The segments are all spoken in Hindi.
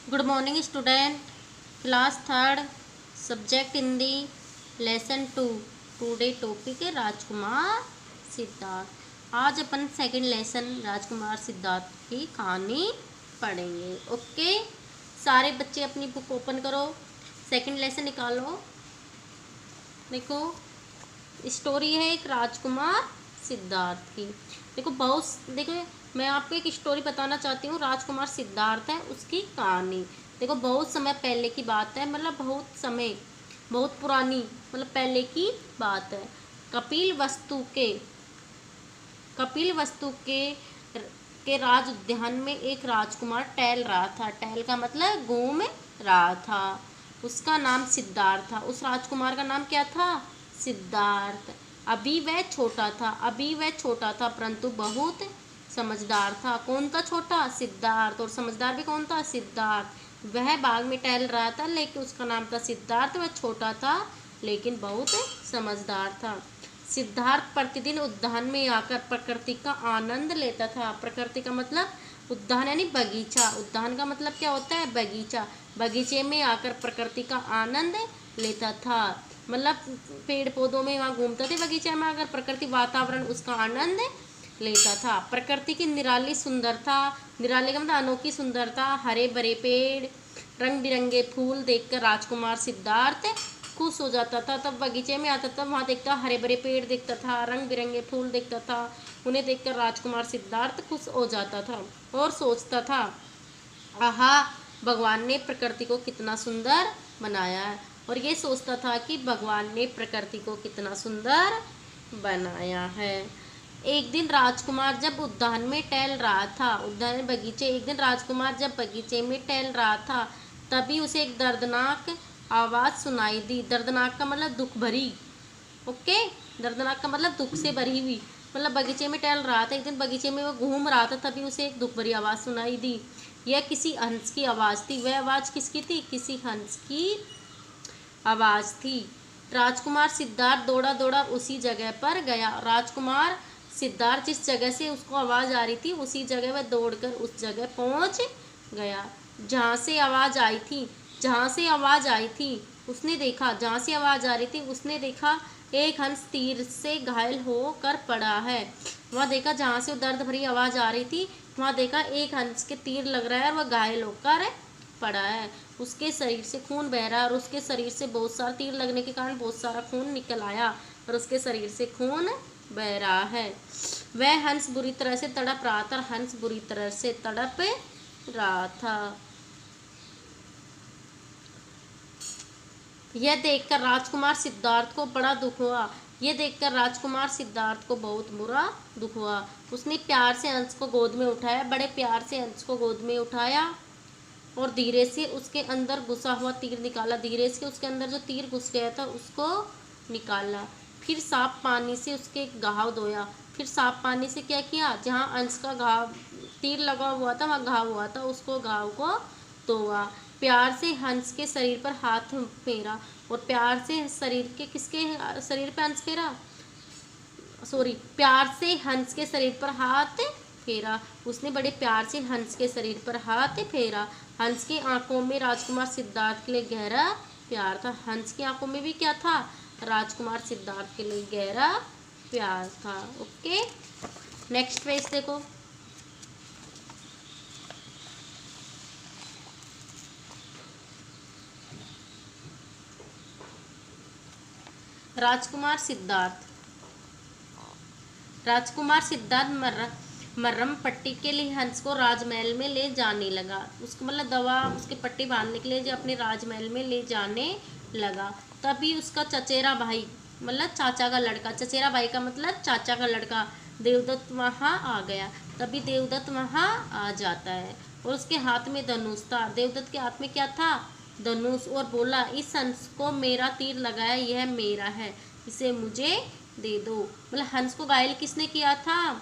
Good morning student, class third, subject Hindi, lesson two. Today topic है राजकुमार सिद्धार्थ। आज अपन सेकंड लेसन राजकुमार सिद्धार्थ की कहानी पढ़ेंगे। ओके, सारे बच्चे अपनी बुक ओपन करो, सेकंड लेसन निकालो। देखो, स्टोरी है एक राजकुमार सिद्धार्थ की। देखो, मैं आपको एक स्टोरी बताना चाहती हूँ। राजकुमार सिद्धार्थ है उसकी कहानी। देखो, बहुत समय पहले की बात है, मतलब बहुत पुरानी, मतलब पहले की बात है। कपिल वस्तु के कपिल वस्तु के राज उद्यान में एक राजकुमार टहल रहा था। टहल का मतलब घूम रहा था। उसका नाम सिद्धार्थ था। उस राजकुमार का नाम क्या था? सिद्धार्थ। अभी वह छोटा था परंतु बहुत समझदार था। कौन था छोटा? सिद्धार्थ। और समझदार भी कौन था? सिद्धार्थ। वह बाग में टहल रहा था, लेकिन उसका नाम था सिद्धार्थ। वह छोटा था लेकिन बहुत समझदार था। सिद्धार्थ प्रतिदिन उद्यान में आकर प्रकृति का आनंद लेता था। प्रकृति का मतलब उद्यान यानी बगीचा। उद्यान का मतलब क्या होता है? बगीचा। बगीचे में आकर प्रकृति का आनंद लेता था, मतलब पेड़ पौधों में वहाँ घूमते थे बगीचे में, अगर प्रकृति वातावरण उसका आनंद लेता था। प्रकृति की निराली सुंदरता, निराली का मतलब अनोखी सुंदरता, हरे भरे पेड़, रंग बिरंगे फूल देखकर राजकुमार सिद्धार्थ खुश हो जाता था। तब बगीचे में आता था, वहाँ देखता हरे भरे पेड़ देखता था, रंग बिरंगे फूल देखता था। उन्हें देखकर राजकुमार सिद्धार्थ खुश हो जाता था और सोचता था, आहा, भगवान ने प्रकृति को कितना सुंदर बनाया है। और ये सोचता था कि भगवान ने प्रकृति को कितना सुंदर बनाया है। एक दिन राजकुमार जब उद्यान में टहल रहा था, उद्यान बगीचे, एक दिन राजकुमार जब बगीचे में टहल रहा था, तभी उसे एक दर्दनाक आवाज़ सुनाई दी। दर्दनाक का मतलब दुख भरी। ओके, दर्दनाक का मतलब दुख से भरी हुई। मतलब बगीचे में टहल रहा था, एक दिन बगीचे में वो घूम रहा था, तभी उसे एक दुख भरी आवाज़ सुनाई दी। यह किसी हंस की आवाज़ थी। वह आवाज़ किसकी थी? किसी हंस की आवाज़ थी। राजकुमार सिद्धार्थ दौड़ा दौड़ा उसी जगह पर गया। राजकुमार सिद्धार्थ जिस जगह से उसको आवाज़ आ रही थी, उसी जगह वह दौड़कर उस जगह पहुंच गया जहाँ से आवाज़ आई थी। जहाँ से आवाज़ आ रही थी उसने देखा एक हंस तीर से घायल होकर पड़ा है। वहाँ देखा, जहाँ से दर्द भरी आवाज़ आ रही थी, वहाँ देखा एक हंस के तीर लग रहा है और वह घायल होकर पड़ा है। उसके शरीर से खून बह रहा है और उसके शरीर से बहुत सारा तीर लगने के कारण बहुत सारा खून निकल आया और उसके शरीर से खून बह रहा है। वह हंस बुरी तरह से तड़प रहा था। यह देखकर राजकुमार सिद्धार्थ को बहुत बुरा दुख हुआ। उसने प्यार से हंस को गोद में उठाया, बड़े प्यार से हंस को गोद में उठाया और धीरे से उसके अंदर घुसा हुआ तीर निकाला। धीरे से उसके अंदर जो तीर घुस गया था उसको निकाला। फिर साफ पानी से उसके घाव धोया। फिर साफ पानी से क्या किया? जहाँ अंश का घाव, तीर लगा हुआ था, वहाँ घाव हुआ था, उसको घाव को धोआ। प्यार से हंस के शरीर पर हाथ फेरा और प्यार से किसके शरीर पर हंस फेरा? प्यार से हंस के शरीर पर हाथ फेरा। उसने बड़े प्यार से हंस के शरीर पर हाथ फेरा। हंस की आंखों में राजकुमार सिद्धार्थ के लिए गहरा प्यार था। हंस की आंखों में भी क्या था? राजकुमार सिद्धार्थ के लिए गहरा प्यार था। ओके, नेक्स्ट पेज देखो। राजकुमार सिद्धार्थ मर्रम पट्टी के लिए हंस को राजमहल में ले जाने लगा। उसको मतलब दवा, उसके पट्टी बांधने के लिए जो अपने राजमहल में ले जाने लगा। तभी उसका चचेरा भाई, मतलब चाचा का लड़का, चचेरा भाई का मतलब चाचा का लड़का देवदत्त वहाँ आ गया। तभी देवदत्त वहाँ आ जाता है और उसके हाथ में धनुष था। देवदत्त के हाथ में क्या था? धनुष। और बोला, इस हंस को मेरा तीर लगाया, यह मेरा है, इसे मुझे दे दो। मतलब हंस को घायल किसने किया था?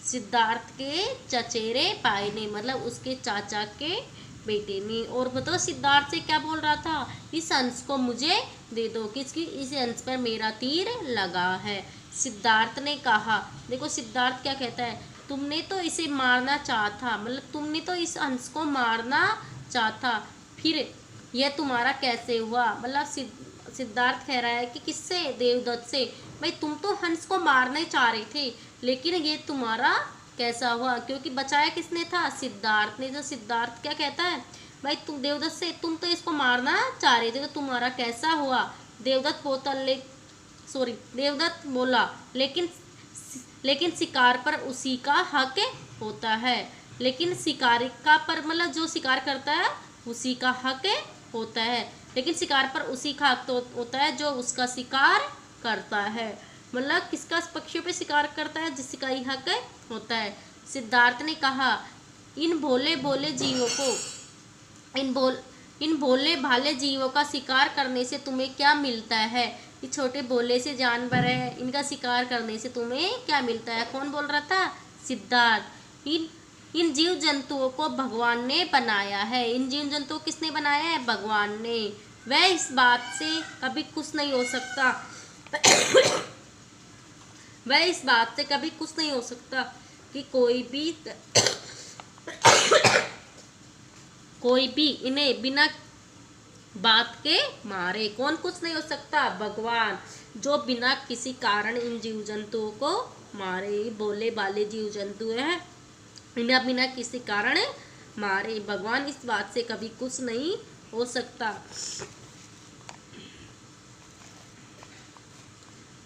सिद्धार्थ के चचेरे भाई ने, मतलब उसके चाचा के बेटे ने। और बताओ सिद्धार्थ से क्या बोल रहा था? इस हंस को मुझे दे दो, किसकी? इस हंस पर मेरा तीर लगा है। सिद्धार्थ ने कहा, देखो सिद्धार्थ क्या कहता है, तुमने तो इसे मारना चाहा था, मतलब तुमने तो इस हंस को मारना चाहता, फिर यह तुम्हारा कैसे हुआ? मतलब सिद्धार्थ कह रहा है कि किससे? देवदत्त से। भाई तुम तो हंस को मारना ही चाह रहे थे, लेकिन ये तुम्हारा कैसा हुआ? क्योंकि बचाया किसने था? सिद्धार्थ ने। तो सिद्धार्थ क्या कहता है, भाई तुम देवदत्त से, तुम तो इसको मारना चाह रहे थे, तो तुम्हारा कैसा हुआ? देवदत्त बोला, लेकिन शिकार पर उसी का हक होता है। लेकिन शिकारी का पर मतलब जो शिकार करता है उसी का हक होता है, लेकिन शिकार पर उसी का हक तो होता है जो उसका शिकार करता है। मतलब किसका पक्षियों पे शिकार करता है? जिसका ही हक होता है। सिद्धार्थ ने कहा, इन भोले भोले जीवों को इन भोले भाले जीवों का शिकार करने से तुम्हें क्या मिलता है? ये छोटे भोले से जानवर है, इनका शिकार करने से तुम्हें क्या मिलता है? कौन बोल रहा था? सिद्धार्थ। इन जीव जंतुओं को भगवान ने बनाया है। इन जीव जंतुओं किसने बनाया है? भगवान ने। वह इस बात से कभी खुश नहीं हो सकता वह इस बात से कभी खुश नहीं हो सकता कि कोई भी इन्हें बिना बात के मारे। कौन कुछ नहीं हो सकता? भगवान, जो बिना किसी कारण इन जीव जंतुओं को मारे। भोले भाले जीव जंतु है, इन्हें बिना किसी कारण मारे। भगवान इस बात से कभी कुछ नहीं हो सकता।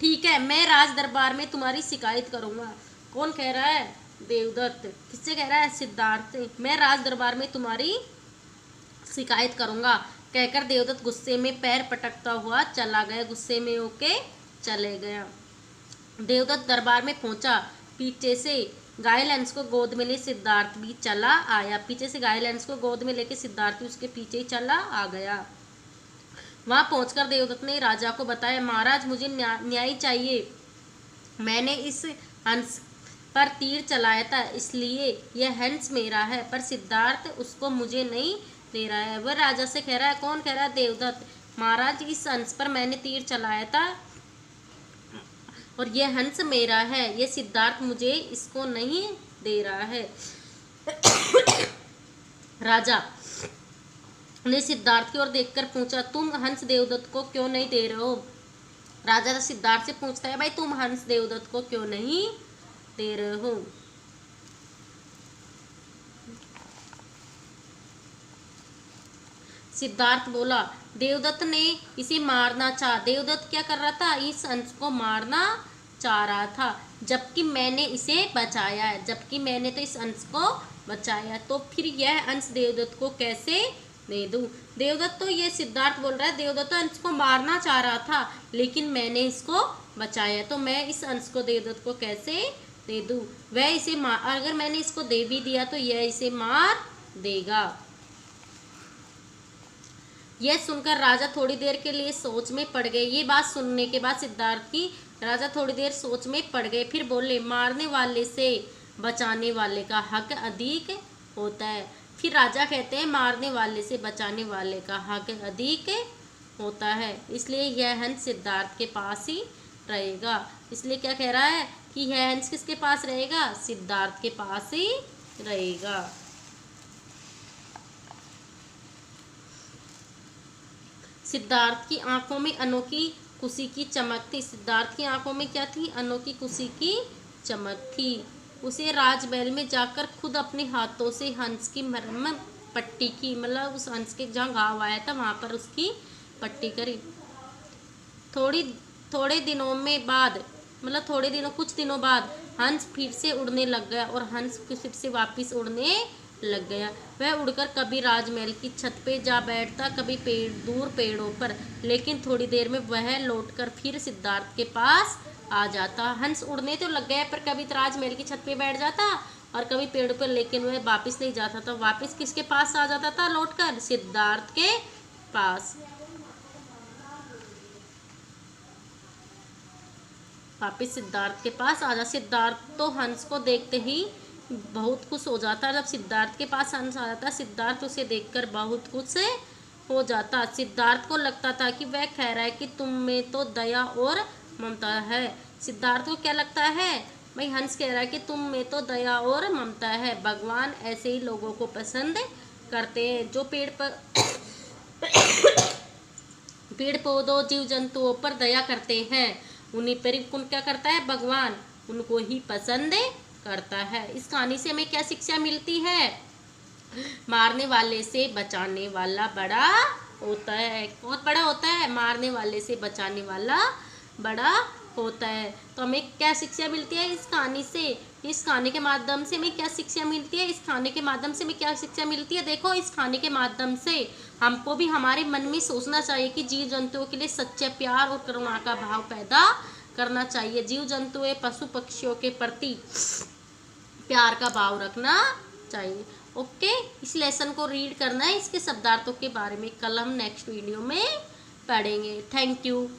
ठीक है, मैं राज दरबार में तुम्हारी शिकायत करूंगा। कौन कह रहा है? देवदत्त। किससे कह रहा है? सिद्धार्थ से। मैं राज दरबार में तुम्हारी शिकायत करूंगा, कहकर देवदत्त गुस्से में पैर पटकता हुआ चला गया। गुस्से में होके चले गया। देवदत्त दरबार में पहुंचा। पीछे से घायल हंस को गोद में ले सिद्धार्थ भी चला आया। पीछे से घायल हंस को गोद में लेके सिद्धार्थ भी उसके पीछे ही चला आ गया। वहां पहुंचकर देवदत्त ने राजा को बताया, महाराज मुझे न्याय चाहिए। मैंने इस हंस पर तीर चलाया था, इसलिए यह हंस मेरा है, पर सिद्धार्थ उसको मुझे नहीं दे रहा है। वह राजा से कह रहा है। कौन कह रहा है? देवदत्त। महाराज इस हंस पर मैंने तीर चलाया था और यह हंस मेरा है, यह सिद्धार्थ मुझे इसको नहीं दे रहा है। राजा ने सिद्धार्थ की ओर देखकर पूछा, तुम हंस देवदत्त को क्यों नहीं दे रहे हो? राजा सिद्धार्थ से पूछता है, भाई तुम हंस देवदत्त को क्यों नहीं दे रहे हो? सिद्धार्थ बोला, देवदत्त ने इसे मारना चाहा। देवदत्त क्या कर रहा था? इस हंस को मारना चाह रहा था, जबकि मैंने इसे बचाया है। जबकि मैंने तो इस हंस को बचाया, तो फिर यह हंस देवदत्त को कैसे दे दूं? देवदत्त तो ये सिद्धार्थ बोल रहा है, देवदत्त तो हंस को मारना चाह रहा था, लेकिन मैंने इसको बचाया, तो मैं इस हंस को देवदत्त को कैसे दे दूं? वह इसे अगर मैंने इसको दे भी दिया तो यह इसे मार देगा। यह सुनकर राजा थोड़ी देर के लिए सोच में पड़ गए। ये बात सुनने के बाद सिद्धार्थ की राजा थोड़ी देर सोच में पड़ गए। फिर बोले, मारने वाले से बचाने वाले का हक अधिक होता है। फिर राजा कहते हैं, मारने वाले से बचाने वाले का हक अधिक होता है, इसलिए यह हंस सिद्धार्थ के पास ही रहेगा। इसलिए क्या कह रहा है कि यह हंस किसके पास रहेगा? सिद्धार्थ के पास ही रहेगा। सिद्धार्थ की आंखों में अनोखी खुशी की चमक थी। सिद्धार्थ की आंखों में क्या थी? अनोखी खुशी की चमक थी। उसे राजमहल में जाकर खुद अपने हाथों से हंस की मरम्म पट्टी की, मतलब उस हंस के जहाँ घाव आया था वहाँ पर उसकी पट्टी करी। कुछ दिनों बाद हंस फिर से उड़ने लग गया और हंस फिर से वापस उड़ने लग गया। वह उड़कर कभी राजमहल की छत पे जा बैठता, कभी दूर पेड़ों पर, लेकिन थोड़ी देर में वह लौटकर फिर सिद्धार्थ के पास आ जाता। हंस उड़ने तो लग गया, पर कभी राजमहल की छत पे बैठ जाता और कभी पेड़ पर, लेकिन वह वापस नहीं जाता था। वापस किसके पास आ जाता था लौटकर? सिद्धार्थ के पास। वापस सिद्धार्थ के पास आ जा। सिद्धार्थ तो हंस को देखते ही बहुत खुश हो जाता। जब सिद्धार्थ के पास हंस आ जाता, सिद्धार्थ उसे देखकर बहुत खुश हो जाता। सिद्धार्थ को लगता था कि वह कह रहा है कि तुम में तो दया और ममता है। सिद्धार्थ को क्या लगता है? भाई हंस कह रहा है कि तुम में तो दया और ममता है, भगवान ऐसे ही लोगों को पसंद करते हैं। जो पेड़ पौधों जीव जंतुओं पर दया करते हैं उन्हीं पर कौन क्या करता है, भगवान उनको ही पसंद करता है। इस कहानी से हमें क्या शिक्षा मिलती है, मारने वाले से बचाने वाला बड़ा होता है। बहुत बड़ा होता है, मारने वाले से बचाने वाला बड़ा होता है। तो हमें क्या शिक्षा मिलती है इस कहानी से, इस कहानी के माध्यम से हमें क्या शिक्षा मिलती है, इस कहानी के माध्यम से हमें क्या शिक्षा मिलती है। देखो, इस कहानी के माध्यम से हमको भी हमारे मन में सोचना चाहिए कि जीव जंतुओं के लिए सच्चे प्यार और करुणा का भाव पैदा करना चाहिए। जीव जंतुओं, पशु पक्षियों के प्रति प्यार का भाव रखना चाहिए। ओके, इस लेसन को रीड करना है, इसके शब्दार्थों के बारे में कल हम नेक्स्ट वीडियो में पढ़ेंगे। Thank you.